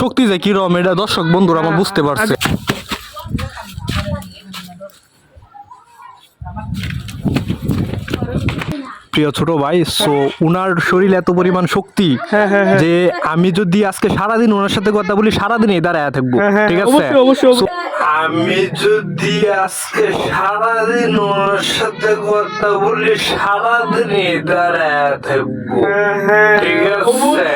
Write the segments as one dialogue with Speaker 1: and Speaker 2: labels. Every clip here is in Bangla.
Speaker 1: শক্তি যে কিরকম এটা দর্শক বন্ধুরা আমার বুঝতে পারছে। প্রিয় ছোট ভাই, সো উনার শরীরে এত পরিমাণ শক্তি যে আমি যদি আজকে সারাদিন ওনার সাথে কথা বলি সারাদিনই দাঁড়ায় থাকবো, ঠিক আছে? আমি যদি আজকে সারাদিন ওনার সাথে কথা বলি সারাদিনই দাঁড়ায় থাকবো, ঠিক আছে?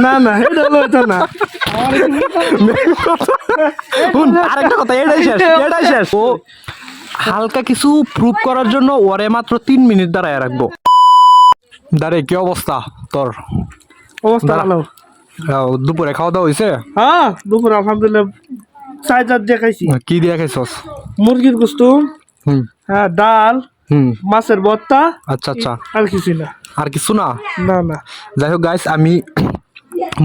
Speaker 2: না না এটা হলো এটা না।
Speaker 1: আরেকটা কথা, এটাই শেষ। ও হালকা কিছু প্রুভ করার জন্য ওরে মাত্র 3 মিনিট দাঁড়ায় রাখবো। দাঁড়ে কি অবস্থা তোর?
Speaker 2: অবস্থা ভালো।
Speaker 1: দুপুরে খাওয়া দাওয়া হয়েছে?
Speaker 2: হ্যাঁ দুপুরে আলহামদুলিল্লাহ চাই চার দিয়ে খাইছি।
Speaker 1: কি দিয়ে খাইছস?
Speaker 2: মুরগির গোস্ত, হ্যাঁ ডাল, মাছের ভর্তা।
Speaker 1: আচ্ছা আচ্ছা,
Speaker 2: আর কিছু না।
Speaker 1: আর কিছু না?
Speaker 2: না না।
Speaker 1: যাই হোক গাইস, আমি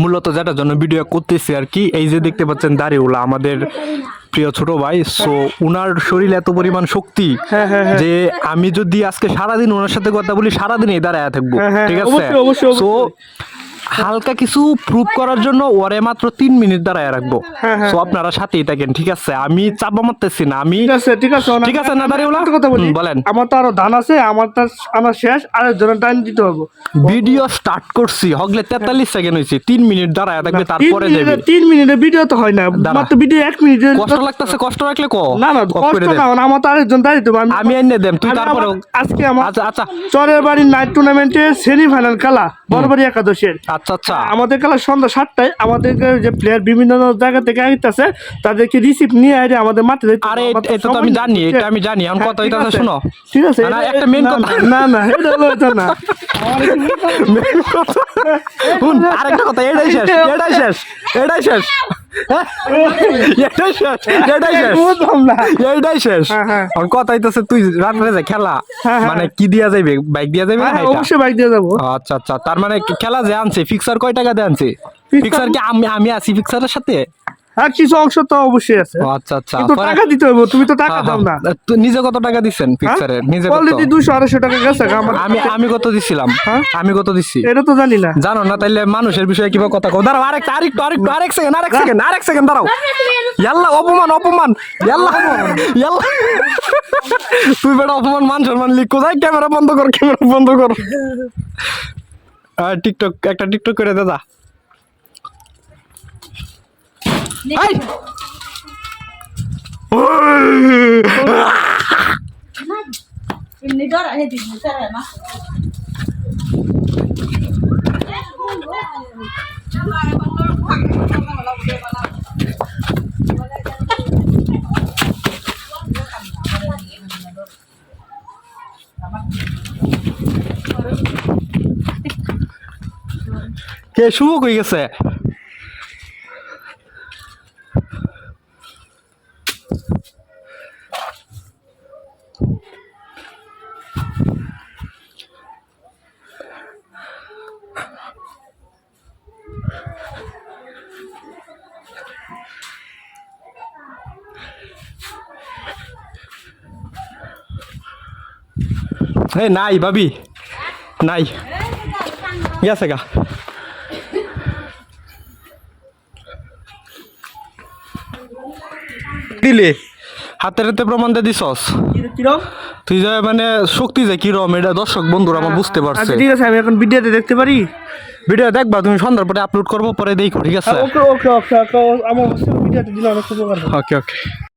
Speaker 1: মূলত যেটার জন্য ভিডিও করতেছি আর কি, এই যে দেখতে পাচ্ছেন দাড়িওয়ালা আমাদের প্রিয় ছোট ভাই, সো উনার শরীরে এত পরিমাণ শক্তি যে আমি যদি আজকে সারাদিন ওনার সাথে কথা বলি সারাদিনই দাঁড়ায় থাকবো, ঠিক আছে? সো হালকা কিছু প্রুভ করার জন্য ওরে মাত্র 3 মিনিট দাঁড়ায় রাখবো। সো আপনারা সাথেই থাকেন, ঠিক আছে? আমি চাপা মারতেছি না, আমি ঠিক আছে না দাঁড়িওয়ালা
Speaker 2: কথা বলি।
Speaker 1: বলেন।
Speaker 2: আমার তো আরো ধান আছে, আমার শেষ, আরেকজনের টাইম দিতে হবে।
Speaker 1: ভিডিও স্টার্ট করছি হগলে 43 সেকেন্ড হইছে, 3 মিনিট দাঁড়ায় থাকবে, তারপরে যাবে।
Speaker 2: 3 মিনিটের ভিডিও তো হয় না, মাত্র ভিডিও 1 মিনিটের।
Speaker 1: কষ্ট লাগতেছে, কষ্ট রাখলে কো
Speaker 2: না না কষ্ট না, আমার তো আরেকজন দাঁড়িয়ে দেব।
Speaker 1: আমি এনে দেম, তুই তারপরে
Speaker 2: আজকে আমার
Speaker 1: আচ্ছা আচ্ছা
Speaker 2: চরের বাড়ির নাইট টুর্নামেন্টের সেমিফাইনাল খেলা বড়বাড়ি একাদশের।
Speaker 1: আচ্ছা আচ্ছা,
Speaker 2: আমাদের খেলা সন্ধ্যা 7টায়। আমাদের যে প্লেয়ার বিভিন্ন জায়গা থেকে আসতেছে তাদেরকে রিসিভ নিয়ে আইরে আমাদের মাঠে যাইতে।
Speaker 1: আরে এটা তো আমি জানি, এটা আমি জানি। এখন কথা হইতাছে শুনো,
Speaker 2: ঠিক আছে?
Speaker 1: একটা মেন কথা।
Speaker 2: না না এটা হলো এটা না।
Speaker 1: মেন কথা শুন, আরেকটা কথা, এটাই শেষ। এটাই শেষ। এখন কথা হইতাছে তুই রাত্রে যে খেলা মানে কি দিয়া যাইবে? বাইক দিয়া যাইবে?
Speaker 2: অবশ্যই বাইক দিয়ে যাবো।
Speaker 1: আচ্ছা আচ্ছা, তার মানে খেলা যে আনছে ফিক্সার কয় টাকা দিয়ে আনছে? ফিক্সার কি আমি আছি ফিক্সারের সাথে?
Speaker 2: হ্যাঁ কিছু অংশ তো অবশ্যই আছে।
Speaker 1: আচ্ছা আচ্ছা,
Speaker 2: কিন্তু টাকা দিতে হবে, তুমি তো টাকা দাও না।
Speaker 1: নিজে কত টাকা দিচ্ছেন ফিক্সারে? নিজে কত?
Speaker 2: অলরেডি 200-250 টাকা গেছে।
Speaker 1: আমি কত দিছিলাম? আমি কত দিছি
Speaker 2: এটা তো জানি না।
Speaker 1: জানো না? তাইলে মানুষের বিষয়ে কিভাবে কথা কও? দাঁড়াও, আরেক সেকেন্ড দাঁড়াও। ইয়াল্লা অপমান ইয়াল্লা তুই বেটা অপমান, মান সম্মান লিখ কোথায়? ক্যামেরা বন্ধ কর। টিকটক করে দাদা। কে শুভ কই গেছে? নাই ভাবি, নাই গেছে গা। দিলে হাতে প্রমাণ দিয়ে দিছস তুই, যে মানে শক্তি যে কিরম এটা দর্শক বন্ধুরা আমার বুঝতে পারছে।
Speaker 2: ঠিক আছে, আমি এখন ভিডিওতে দেখতে পারি।
Speaker 1: ভিডিও দেখবা তুমি, সন্ধ্যার পরে আপলোড করবো, পরে দেখো, ঠিক আছে?
Speaker 2: ওকে আমার ভিডিওতে দিলে অনেক উপকার হবে।
Speaker 1: ওকে।